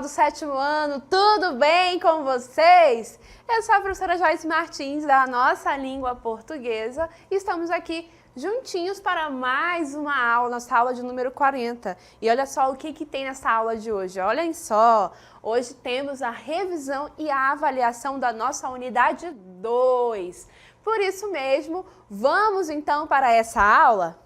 do 7º ano, tudo bem com vocês? Eu sou a professora Joyce Martins, da nossa língua portuguesa, e estamos aqui juntinhos para mais uma aula, nossa aula de número 40. E olha só o que tem nessa aula de hoje, olhem só! Hoje temos a revisão e a avaliação da nossa unidade 2. Por isso mesmo, vamos então para essa aula?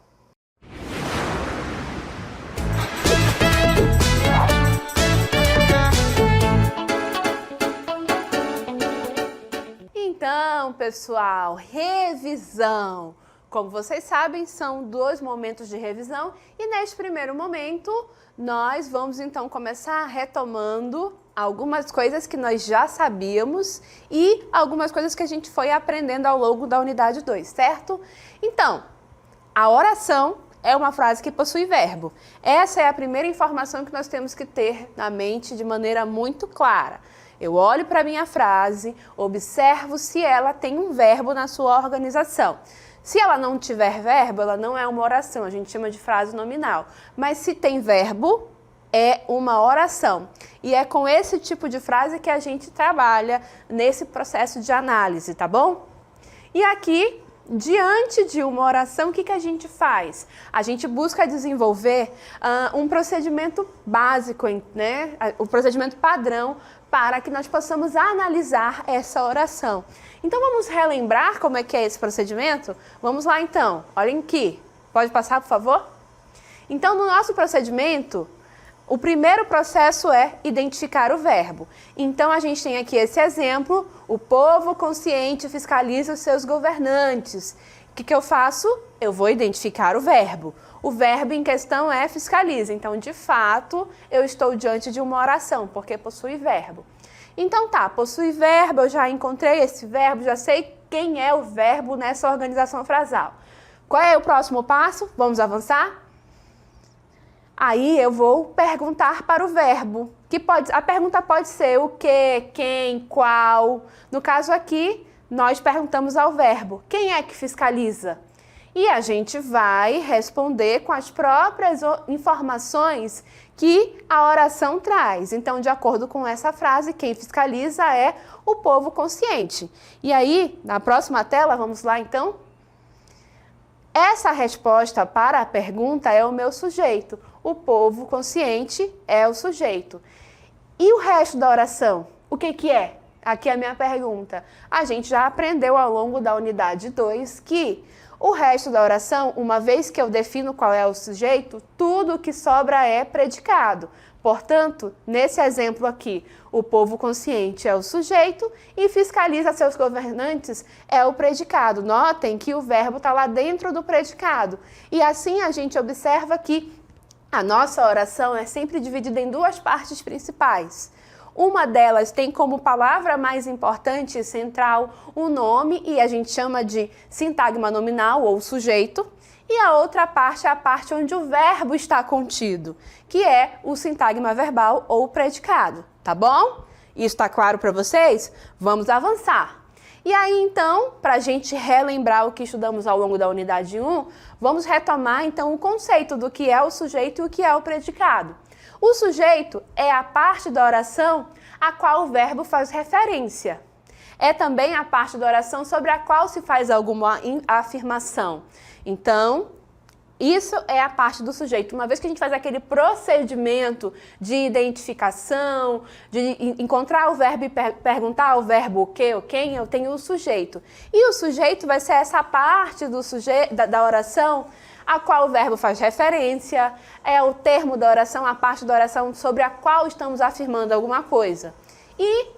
Então, pessoal, revisão. Como vocês sabem, são 2 momentos de revisão e neste primeiro momento nós vamos então começar retomando algumas coisas que nós já sabíamos e algumas coisas que a gente foi aprendendo ao longo da unidade 2, certo? Então, a oração é uma frase que possui verbo. Essa é a primeira informação que nós temos que ter na mente de maneira muito clara. Eu olho para a minha frase, observo se ela tem um verbo na sua organização. Se ela não tiver verbo, ela não é uma oração, a gente chama de frase nominal. Mas se tem verbo, é uma oração. E é com esse tipo de frase que a gente trabalha nesse processo de análise, tá bom? E aqui, diante de uma oração, o que a gente faz? A gente busca desenvolver um procedimento básico, né? O procedimento padrão para que nós possamos analisar essa oração. Então vamos relembrar como é que é esse procedimento? Vamos lá então, olhem aqui. Pode passar, por favor? Então no nosso procedimento, o primeiro processo é identificar o verbo. Então a gente tem aqui esse exemplo, o povo consciente fiscaliza os seus governantes. O que eu faço? Eu vou identificar o verbo. O verbo em questão é fiscaliza, então de fato eu estou diante de uma oração, porque possui verbo. Então tá, possui verbo, eu já encontrei esse verbo, já sei quem é o verbo nessa organização frasal. Qual é o próximo passo? Vamos avançar? Aí eu vou perguntar para o verbo, a pergunta pode ser o que, quem, qual. No caso aqui, nós perguntamos ao verbo, quem é que fiscaliza? E a gente vai responder com as próprias informações que a oração traz. Então, de acordo com essa frase, quem fiscaliza é o povo consciente. E aí, na próxima tela, vamos lá então? Essa resposta para a pergunta é o meu sujeito. O povo consciente é o sujeito. E o resto da oração? O que é? Aqui é a minha pergunta. A gente já aprendeu ao longo da unidade 2 que o resto da oração, uma vez que eu defino qual é o sujeito, tudo que sobra é predicado. Portanto, nesse exemplo aqui, o povo consciente é o sujeito e fiscaliza seus governantes é o predicado. Notem que o verbo está lá dentro do predicado. E assim a gente observa que a nossa oração é sempre dividida em 2 partes principais. Uma delas tem como palavra mais importante e central o nome, e a gente chama de sintagma nominal ou sujeito. E a outra parte é a parte onde o verbo está contido, que é o sintagma verbal ou predicado, tá bom? Isso está claro para vocês? Vamos avançar. E aí, então, para a gente relembrar o que estudamos ao longo da unidade 1, vamos retomar, então, o conceito do que é o sujeito e o que é o predicado. O sujeito é a parte da oração a qual o verbo faz referência. É também a parte da oração sobre a qual se faz alguma afirmação. Então, isso é a parte do sujeito. Uma vez que a gente faz aquele procedimento de identificação, de encontrar o verbo e perguntar ao verbo o que ou quem, eu tenho o sujeito. E o sujeito vai ser essa parte do da oração a qual o verbo faz referência, é o termo da oração, a parte da oração sobre a qual estamos afirmando alguma coisa. E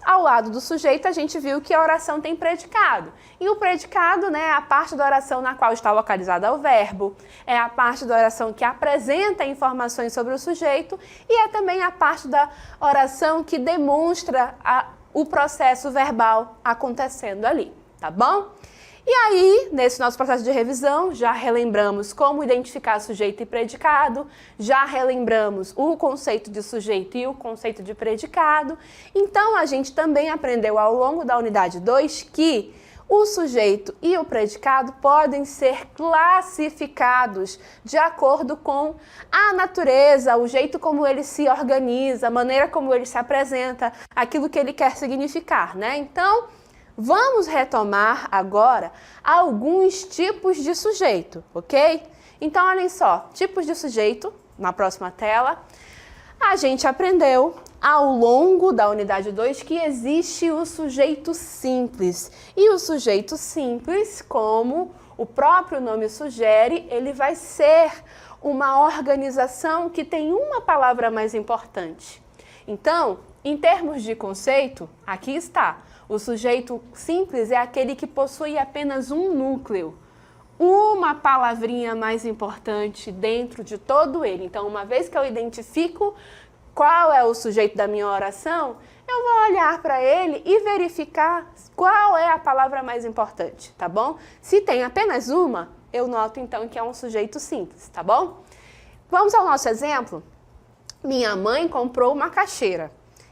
ao lado do sujeito, a gente viu que a oração tem predicado. E o predicado, né, é a parte da oração na qual está localizada o verbo, é a parte da oração que apresenta informações sobre o sujeito e é também a parte da oração que demonstra o processo verbal acontecendo ali, tá bom? E aí, nesse nosso processo de revisão, já relembramos como identificar sujeito e predicado, já relembramos o conceito de sujeito e o conceito de predicado. Então, a gente também aprendeu ao longo da unidade 2 que o sujeito e o predicado podem ser classificados de acordo com a natureza, o jeito como ele se organiza, a maneira como ele se apresenta, aquilo que ele quer significar, né? Então, vamos retomar agora alguns tipos de sujeito, ok? Então, olhem só, tipos de sujeito, na próxima tela. A gente aprendeu ao longo da unidade 2 que existe o sujeito simples. E o sujeito simples, como o próprio nome sugere, ele vai ser uma organização que tem uma palavra mais importante. Então, em termos de conceito, aqui está. O sujeito simples é aquele que possui apenas um núcleo, uma palavrinha mais importante dentro de todo ele. Então, uma vez que eu identifico qual é o sujeito da minha oração, eu vou olhar para ele e verificar qual é a palavra mais importante, tá bom? Se tem apenas uma, eu noto então que é um sujeito simples, tá bom? Vamos ao nosso exemplo? Minha mãe comprou uma caixeira.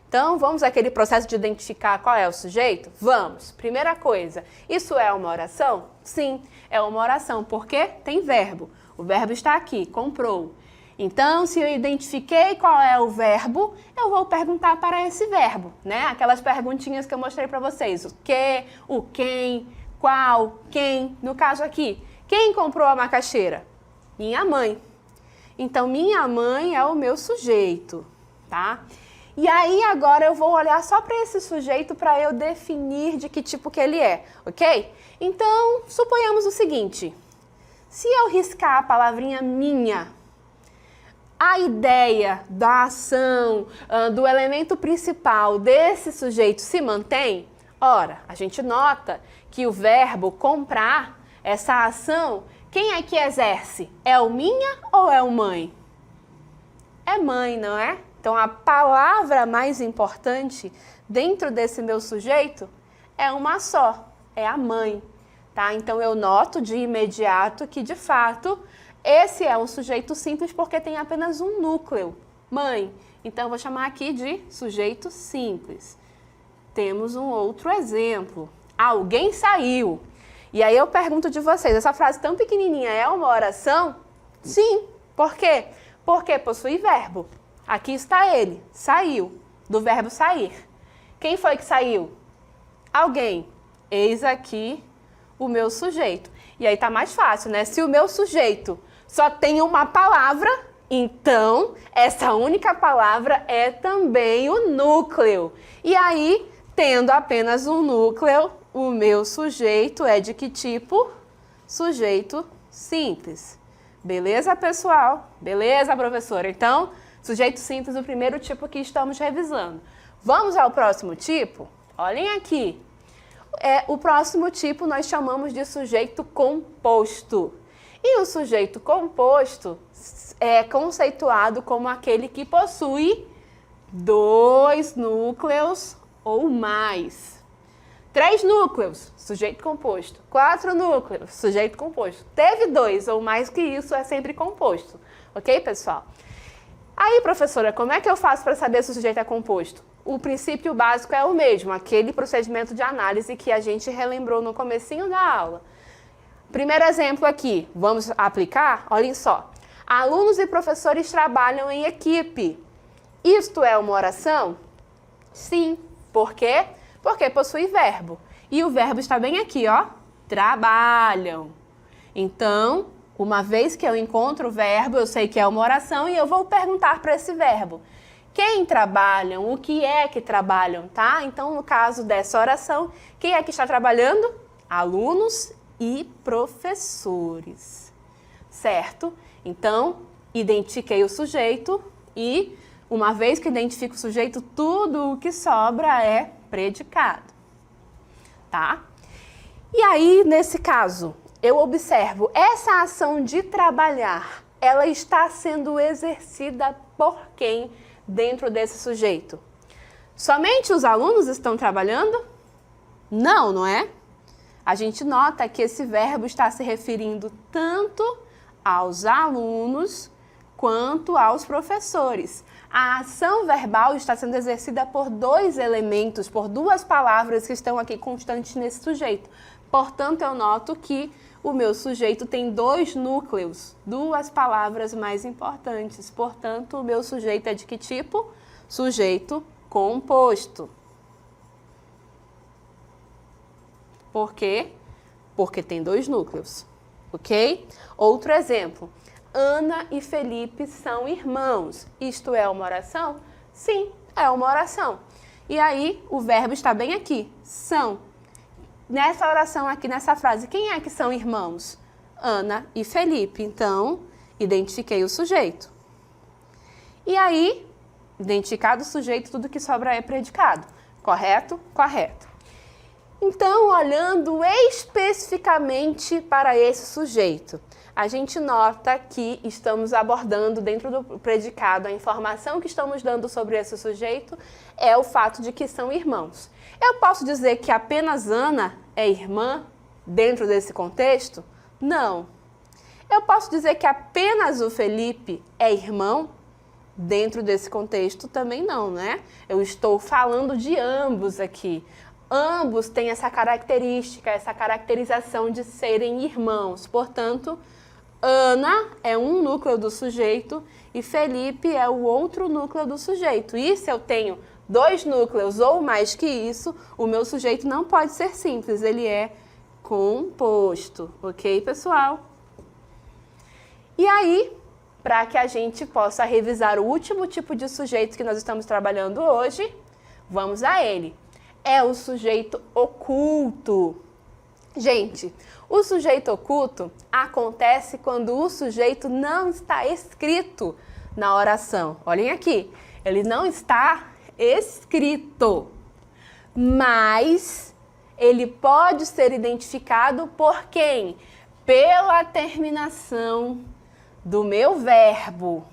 Então, vamos àquele processo de identificar qual é o sujeito? Vamos. Primeira coisa, isso é uma oração? Sim, é uma oração, porque tem verbo. O verbo está aqui, comprou. Então, se eu identifiquei qual é o verbo, eu vou perguntar para esse verbo, né? Aquelas perguntinhas que eu mostrei para vocês. O que, o quem, qual, quem. No caso aqui, quem comprou a macaxeira? Minha mãe. Então, minha mãe é o meu sujeito, tá? E aí, agora eu vou olhar só para esse sujeito para eu definir de que tipo que ele é, ok? Então, suponhamos o seguinte. Se eu riscar a palavrinha minha, a ideia da ação, do elemento principal desse sujeito se mantém? Ora, a gente nota que o verbo comprar, essa ação, quem é que exerce? É o minha ou é o mãe? É mãe, não é? Então, a palavra mais importante dentro desse meu sujeito é uma só, é a mãe, tá? Então, eu noto de imediato que, de fato, esse é um sujeito simples porque tem apenas um núcleo, mãe. Então, eu vou chamar aqui de sujeito simples. Temos um outro exemplo. Alguém saiu. E aí eu pergunto de vocês, essa frase tão pequenininha é uma oração? Sim. Por quê? Porque possui verbo. Aqui está ele, saiu, do verbo sair. Quem foi que saiu? Alguém. Eis aqui o meu sujeito. E aí tá mais fácil, né? Se o meu sujeito só tem uma palavra, então essa única palavra é também o núcleo. E aí, tendo apenas um núcleo, o meu sujeito é de que tipo? Sujeito simples. Beleza, pessoal? Beleza, professora? Então, sujeito simples, o primeiro tipo que estamos revisando. Vamos ao próximo tipo? Olhem aqui. O próximo tipo nós chamamos de sujeito composto. E o sujeito composto é conceituado como aquele que possui 2 núcleos ou mais. 3 núcleos, sujeito composto. 4 núcleos, sujeito composto. Teve 2 ou mais que isso, é sempre composto. Ok, pessoal? Aí, professora, como é que eu faço para saber se o sujeito é composto? O princípio básico é o mesmo, aquele procedimento de análise que a gente relembrou no comecinho da aula. Primeiro exemplo aqui, vamos aplicar? Olhem só. Alunos e professores trabalham em equipe. Isto é uma oração? Sim. Por quê? Porque possui verbo. E o verbo está bem aqui, ó. Trabalham. Então, uma vez que eu encontro o verbo, eu sei que é uma oração e eu vou perguntar para esse verbo. Quem trabalham? O que é que trabalham, tá? Então, no caso dessa oração, quem é que está trabalhando? Alunos e professores. Certo? Então, identifiquei o sujeito e, uma vez que identifico o sujeito, tudo o que sobra é predicado. Tá? E aí, nesse caso, eu observo, essa ação de trabalhar, ela está sendo exercida por quem dentro desse sujeito? Somente os alunos estão trabalhando? Não, não é? A gente nota que esse verbo está se referindo tanto aos alunos quanto aos professores. A ação verbal está sendo exercida por 2 elementos, por 2 palavras que estão aqui constantes nesse sujeito. Portanto, eu noto que o meu sujeito tem 2 núcleos, 2 palavras mais importantes. Portanto, o meu sujeito é de que tipo? Sujeito composto. Por quê? Porque tem 2 núcleos, ok? Outro exemplo. Ana e Felipe são irmãos. Isto é uma oração? Sim, é uma oração. E aí, o verbo está bem aqui, são. Nessa oração aqui, nessa frase, quem é que são irmãos? Ana e Felipe. Então, identifiquei o sujeito. E aí, identificado o sujeito, tudo que sobra é predicado. Correto? Correto. Então, olhando especificamente para esse sujeito, a gente nota que estamos abordando dentro do predicado, a informação que estamos dando sobre esse sujeito é o fato de que são irmãos. Eu posso dizer que apenas Ana é irmã dentro desse contexto? Não. Eu posso dizer que apenas o Felipe é irmão dentro desse contexto? Também não, né? Eu estou falando de ambos aqui. Ambos têm essa característica, essa caracterização de serem irmãos. Portanto, Ana é um núcleo do sujeito e Felipe é o outro núcleo do sujeito. E se eu tenho 2 núcleos ou mais que isso, o meu sujeito não pode ser simples, ele é composto. Ok, pessoal? E aí, para que a gente possa revisar o último tipo de sujeito que nós estamos trabalhando hoje, vamos a ele. É o sujeito oculto. Gente, o sujeito oculto acontece quando o sujeito não está escrito na oração. Olhem aqui, ele não está escrito, mas ele pode ser identificado por quem? Pela terminação do meu verbo.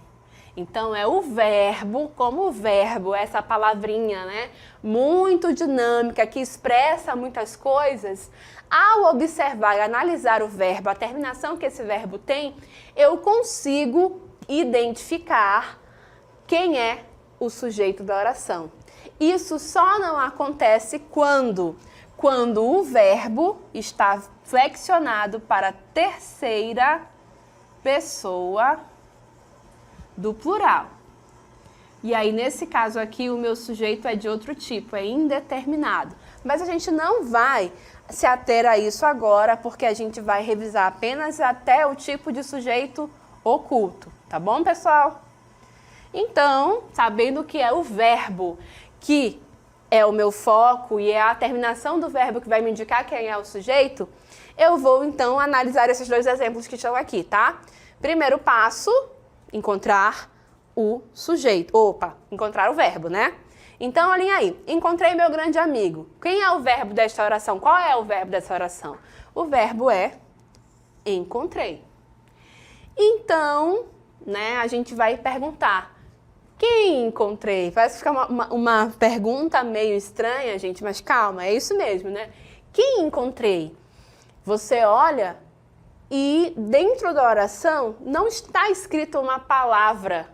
Então, é o verbo, como o verbo, essa palavrinha, né, muito dinâmica, que expressa muitas coisas. Ao observar e analisar o verbo, a terminação que esse verbo tem, eu consigo identificar quem é o sujeito da oração. Isso só não acontece quando o verbo está flexionado para a terceira pessoa do plural. E aí, nesse caso aqui, o meu sujeito é de outro tipo, é indeterminado. Mas a gente não vai se ater a isso agora, porque a gente vai revisar apenas até o tipo de sujeito oculto. Tá bom, pessoal? Então, sabendo que é o verbo que é o meu foco e é a terminação do verbo que vai me indicar quem é o sujeito, eu vou, então, analisar esses 2 exemplos que estão aqui, tá? Primeiro passo, encontrar o sujeito. Encontrar o verbo, né? Então, olhem aí. Encontrei meu grande amigo. Quem é o verbo desta oração? Qual é o verbo dessa oração? O verbo é encontrei. Então, né, a gente vai perguntar. Quem encontrei? Parece ficar uma pergunta meio estranha, gente, mas calma, é isso mesmo, né? Quem encontrei? Você olha e dentro da oração não está escrita uma palavra,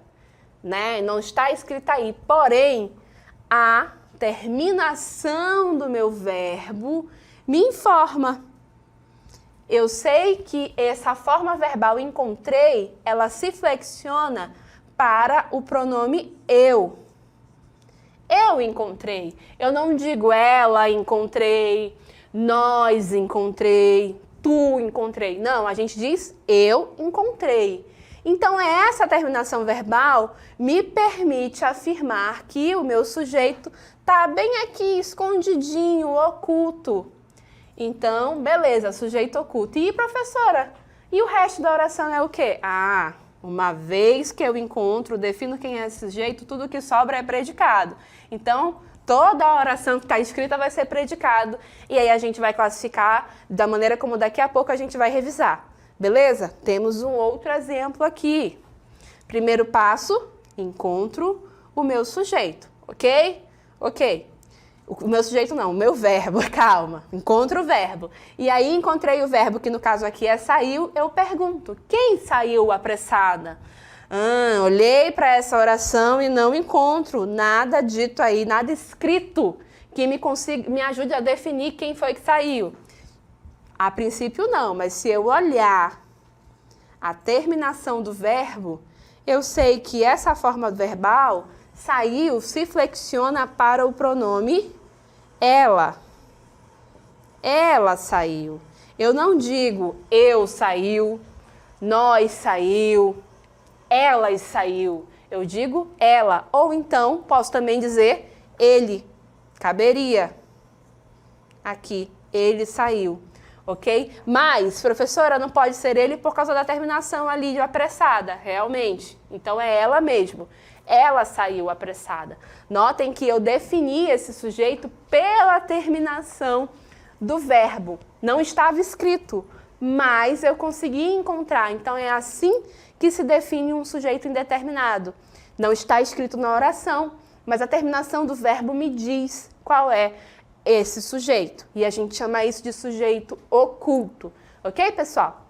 né? Não está escrita aí, porém, a terminação do meu verbo me informa. Eu sei que essa forma verbal encontrei, ela se flexiona para o pronome eu. Eu encontrei. Eu não digo ela encontrei, nós encontrei, tu encontrei. Não, a gente diz eu encontrei. Então, essa terminação verbal me permite afirmar que o meu sujeito está bem aqui, escondidinho, oculto. Então, beleza, sujeito oculto. E professora, e o resto da oração é o quê? Uma vez que eu encontro, defino quem é esse sujeito, tudo que sobra é predicado. Então, toda a oração que está escrita vai ser predicado. E aí a gente vai classificar da maneira como daqui a pouco a gente vai revisar. Beleza? Temos um outro exemplo aqui. Primeiro passo, encontro o meu sujeito, ok? Ok. O meu sujeito não, o meu verbo, calma. Encontro o verbo. E aí encontrei o verbo, que no caso aqui é saiu, eu pergunto, quem saiu apressada? Olhei para essa oração e não encontro nada dito aí, nada escrito que me ajude a definir quem foi que saiu. A princípio não, mas se eu olhar a terminação do verbo, eu sei que essa forma verbal saiu, se flexiona para o pronome ela. Ela saiu. Eu não digo eu saiu, nós saiu, elas saiu. Eu digo ela. Ou então, posso também dizer ele. Caberia. Aqui, ele saiu. Ok? Mas, professora, não pode ser ele por causa da terminação ali de apressada. Realmente. Então, é ela mesmo. Ela saiu apressada. Notem que eu defini esse sujeito pela terminação do verbo. Não estava escrito, mas eu consegui encontrar. Então, é assim que se define um sujeito indeterminado. Não está escrito na oração, mas a terminação do verbo me diz qual é esse sujeito. E a gente chama isso de sujeito oculto. Ok, pessoal?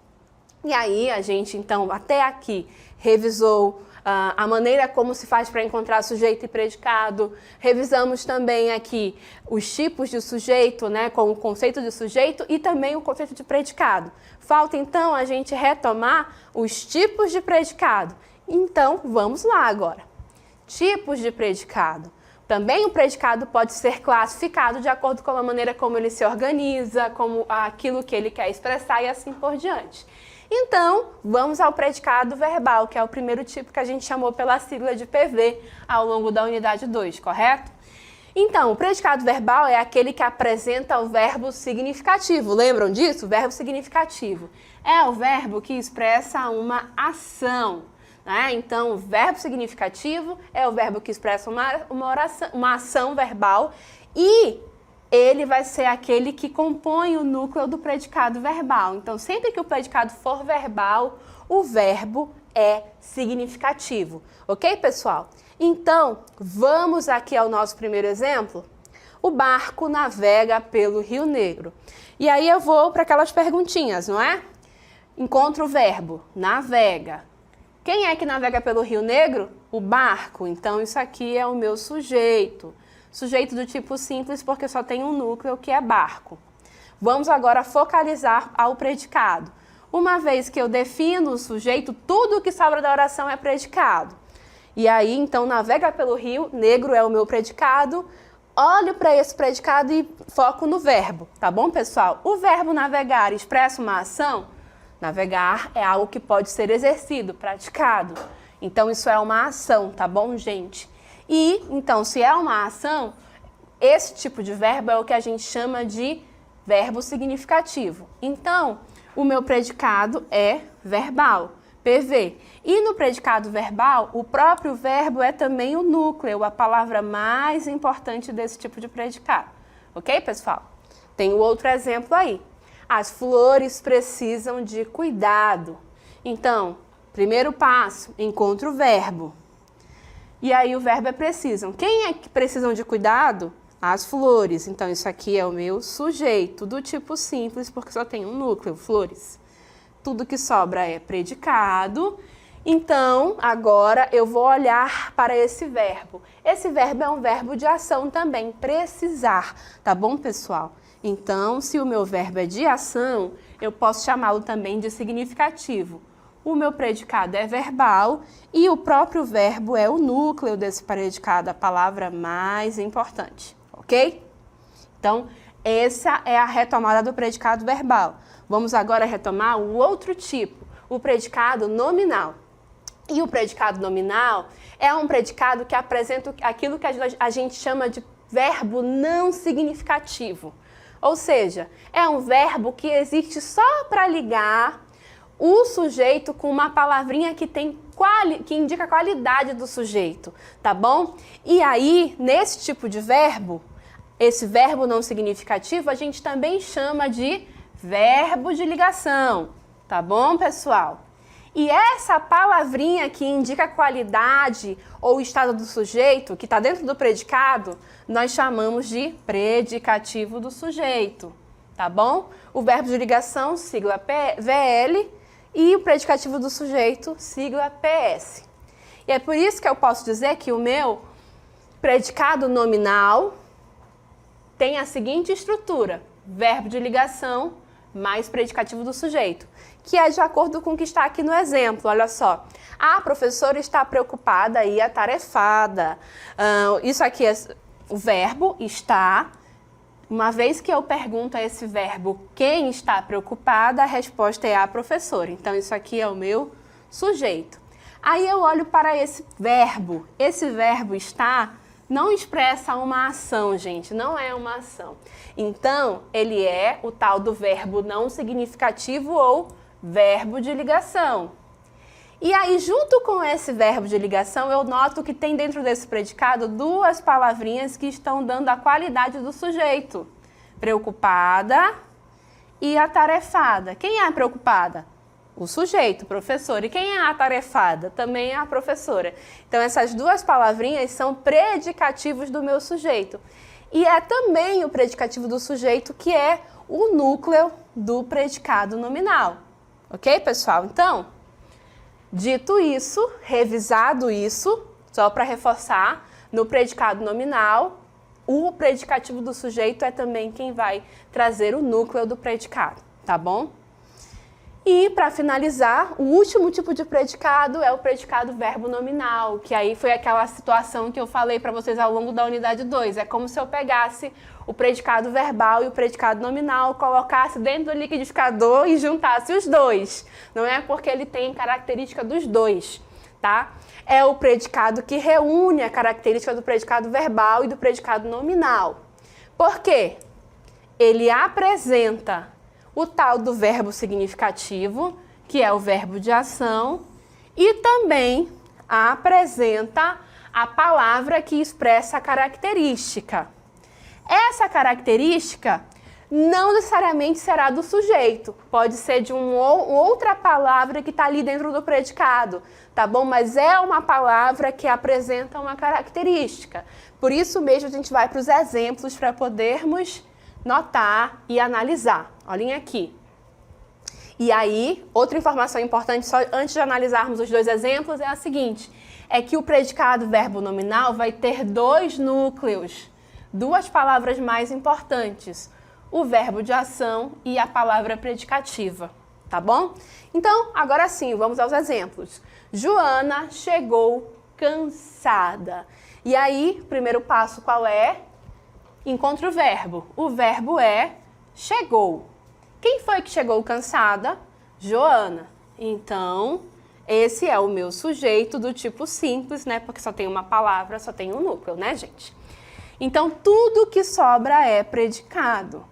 E aí, a gente, então, até aqui, revisou a maneira como se faz para encontrar sujeito e predicado. Revisamos também aqui os tipos de sujeito, né, com o conceito de sujeito e também o conceito de predicado. Falta, então, a gente retomar os tipos de predicado. Então, vamos lá agora. Tipos de predicado. Também o predicado pode ser classificado de acordo com a maneira como ele se organiza, como aquilo que ele quer expressar e assim por diante. Então, vamos ao predicado verbal, que é o primeiro tipo que a gente chamou pela sigla de PV ao longo da unidade 2, correto? Então, o predicado verbal é aquele que apresenta o verbo significativo. Lembram disso? O verbo significativo é o verbo que expressa uma ação, né? Então, o verbo significativo é o verbo que expressa uma ação verbal e ele vai ser aquele que compõe o núcleo do predicado verbal. Então, sempre que o predicado for verbal, o verbo é significativo. Ok, pessoal? Então, vamos aqui ao nosso primeiro exemplo. O barco navega pelo Rio Negro. E aí eu vou para aquelas perguntinhas, não é? Encontra o verbo, navega. Quem é que navega pelo Rio Negro? O barco. Então, isso aqui é o meu sujeito. Sujeito do tipo simples porque só tem um núcleo que é barco. Vamos agora focalizar ao predicado. Uma vez que eu defino o sujeito, tudo que sobra da oração é predicado. E aí, então, navega pelo Rio Negro é o meu predicado. Olho para esse predicado e foco no verbo, tá bom, pessoal? O verbo navegar expressa uma ação? Navegar é algo que pode ser exercido, praticado. Então, isso é uma ação, tá bom, gente? E, então, se é uma ação, esse tipo de verbo é o que a gente chama de verbo significativo. Então, o meu predicado é verbal, PV. E no predicado verbal, o próprio verbo é também o núcleo, a palavra mais importante desse tipo de predicado. Ok, pessoal? Tem o outro exemplo aí. As flores precisam de cuidado. Então, primeiro passo, encontra o verbo. E aí o verbo é precisam. Quem é que precisam de cuidado? As flores. Então, isso aqui é o meu sujeito do tipo simples, porque só tem um núcleo, flores. Tudo que sobra é predicado. Então, agora eu vou olhar para esse verbo. Esse verbo é um verbo de ação também, precisar. Tá bom, pessoal? Então, se o meu verbo é de ação, eu posso chamá-lo também de significativo. O meu predicado é verbal e o próprio verbo é o núcleo desse predicado, a palavra mais importante, ok? Então, essa é a retomada do predicado verbal. Vamos agora retomar o outro tipo, o predicado nominal. E o predicado nominal é um predicado que apresenta aquilo que a gente chama de verbo não significativo. Ou seja, é um verbo que existe só para ligar o sujeito com uma palavrinha que indica a qualidade do sujeito, tá bom? E aí, nesse tipo de verbo, esse verbo não significativo, a gente também chama de verbo de ligação, tá bom, pessoal? E essa palavrinha que indica a qualidade ou o estado do sujeito, que está dentro do predicado, nós chamamos de predicativo do sujeito, tá bom? O verbo de ligação, sigla VL, e o predicativo do sujeito, sigla PS. E é por isso que eu posso dizer que o meu predicado nominal tem a seguinte estrutura: verbo de ligação, mais predicativo do sujeito, que é de acordo com o que está aqui no exemplo. Olha só. A professora está preocupada e atarefada. Isso aqui é o verbo está. Uma vez que eu pergunto a esse verbo quem está preocupada, a resposta é a professora. Então, isso aqui é o meu sujeito. Aí eu olho para esse verbo. Esse verbo está não expressa uma ação, gente, não é uma ação. Então, ele é o tal do verbo não significativo ou verbo de ligação. E aí, junto com esse verbo de ligação, eu noto que tem dentro desse predicado duas palavrinhas que estão dando a qualidade do sujeito. Preocupada e atarefada. Quem é a preocupada? O sujeito, professor. E quem é a atarefada? Também é a professora. Então, essas duas palavrinhas são predicativos do meu sujeito. E é também o predicativo do sujeito que é o núcleo do predicado nominal. Ok, pessoal? Então, dito isso, revisado isso, só para reforçar, no predicado nominal, o predicativo do sujeito é também quem vai trazer o núcleo do predicado, tá bom? E, para finalizar, o último tipo de predicado é o predicado verbo nominal, que aí foi aquela situação que eu falei para vocês ao longo da unidade 2. É como se eu pegasse o predicado verbal e o predicado nominal, colocasse dentro do liquidificador e juntasse os dois. Não é porque ele tem característica dos dois, tá? É o predicado que reúne a característica do predicado verbal e do predicado nominal. Por quê? Ele apresenta o tal do verbo significativo, que é o verbo de ação, e também apresenta a palavra que expressa a característica. Essa característica não necessariamente será do sujeito, pode ser de outra palavra que está ali dentro do predicado, tá bom? Mas é uma palavra que apresenta uma característica. Por isso mesmo a gente vai para os exemplos para podermos notar e analisar. Olhem aqui. E aí, outra informação importante, só antes de analisarmos os dois exemplos, é a seguinte, é que o predicado verbo nominal vai ter dois núcleos, duas palavras mais importantes, o verbo de ação e a palavra predicativa, tá bom? Então, agora sim, vamos aos exemplos. Joana chegou cansada. E aí, o primeiro passo qual é? Encontra o verbo. O verbo é chegou. Quem foi que chegou cansada? Joana. Então, esse é o meu sujeito do tipo simples, né? Porque só tem uma palavra, só tem um núcleo, né, gente? Então, tudo que sobra é predicado.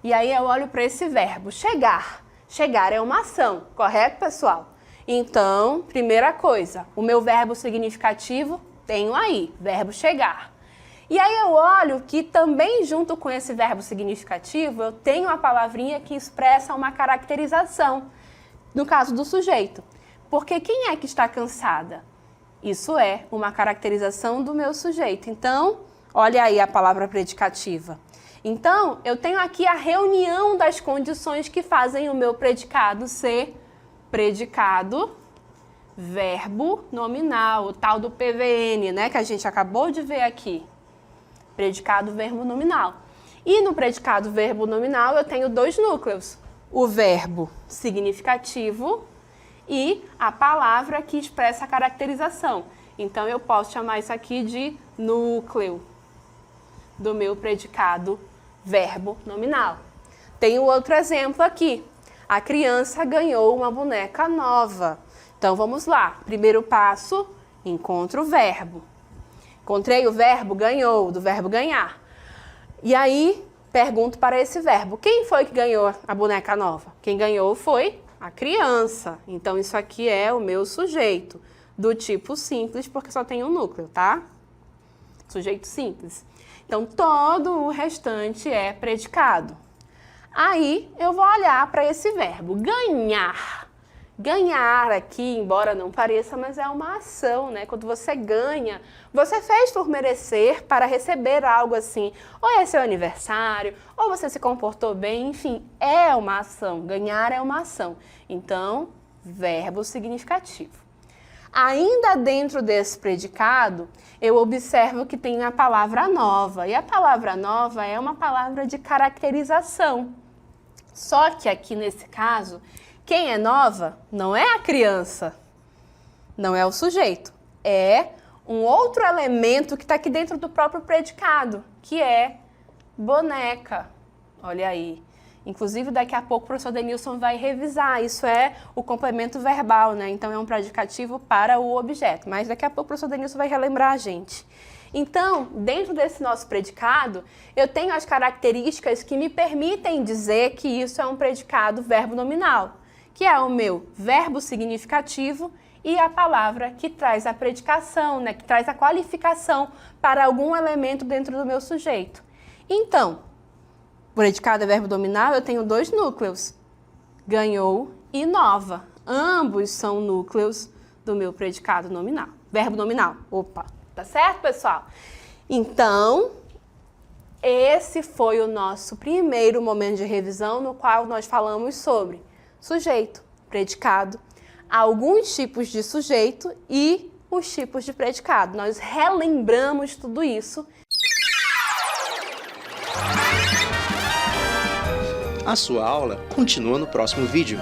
E aí eu olho para esse verbo, chegar. Chegar é uma ação, correto, pessoal? Então, primeira coisa, o meu verbo significativo, tenho aí, verbo chegar. E aí eu olho que também junto com esse verbo significativo, eu tenho a palavrinha que expressa uma caracterização, no caso do sujeito. Porque quem é que está cansada? Isso é uma caracterização do meu sujeito. Então, olha aí a palavra predicativa. Então, eu tenho aqui a reunião das condições que fazem o meu predicado ser predicado verbo nominal, o tal do PVN, né, que a gente acabou de ver aqui. Predicado verbo nominal. E no predicado verbo nominal eu tenho dois núcleos, o verbo significativo e a palavra que expressa a caracterização. Então eu posso chamar isso aqui de núcleo do meu predicado verbo nominal. Tenho outro exemplo aqui. A criança ganhou uma boneca nova. Então vamos lá. Primeiro passo, encontro o verbo. Encontrei o verbo ganhou, do verbo ganhar. E aí, pergunto para esse verbo, quem foi que ganhou a boneca nova? Quem ganhou foi a criança. Então, isso aqui é o meu sujeito, do tipo simples, porque só tem um núcleo, tá? Sujeito simples. Então, todo o restante é predicado. Aí, eu vou olhar para esse verbo, ganhar. Ganhar aqui, embora não pareça, mas é uma ação, né? Quando você ganha, você fez por merecer para receber algo assim. Ou é seu aniversário, ou você se comportou bem, enfim, é uma ação. Ganhar é uma ação. Então, verbo significativo. Ainda dentro desse predicado, eu observo que tem a palavra nova. E a palavra nova é uma palavra de caracterização. Só que aqui nesse caso, quem é nova não é a criança, não é o sujeito, é um outro elemento que está aqui dentro do próprio predicado, que é boneca. Olha aí. Inclusive, daqui a pouco o professor Denilson vai revisar. Isso é o complemento verbal, né? Então, é um predicativo para o objeto. Mas daqui a pouco o professor Denilson vai relembrar a gente. Então, dentro desse nosso predicado, eu tenho as características que me permitem dizer que isso é um predicado verbo nominal, que é o meu verbo significativo e a palavra que traz a predicação, né? Que traz a qualificação para algum elemento dentro do meu sujeito. Então, predicado é verbo nominal, eu tenho dois núcleos, ganhou e nova. Ambos são núcleos do meu predicado nominal, verbo nominal. Opa, tá certo, pessoal? Então, esse foi o nosso primeiro momento de revisão no qual nós falamos sobre sujeito, predicado, alguns tipos de sujeito e os tipos de predicado. Nós relembramos tudo isso. A sua aula continua no próximo vídeo.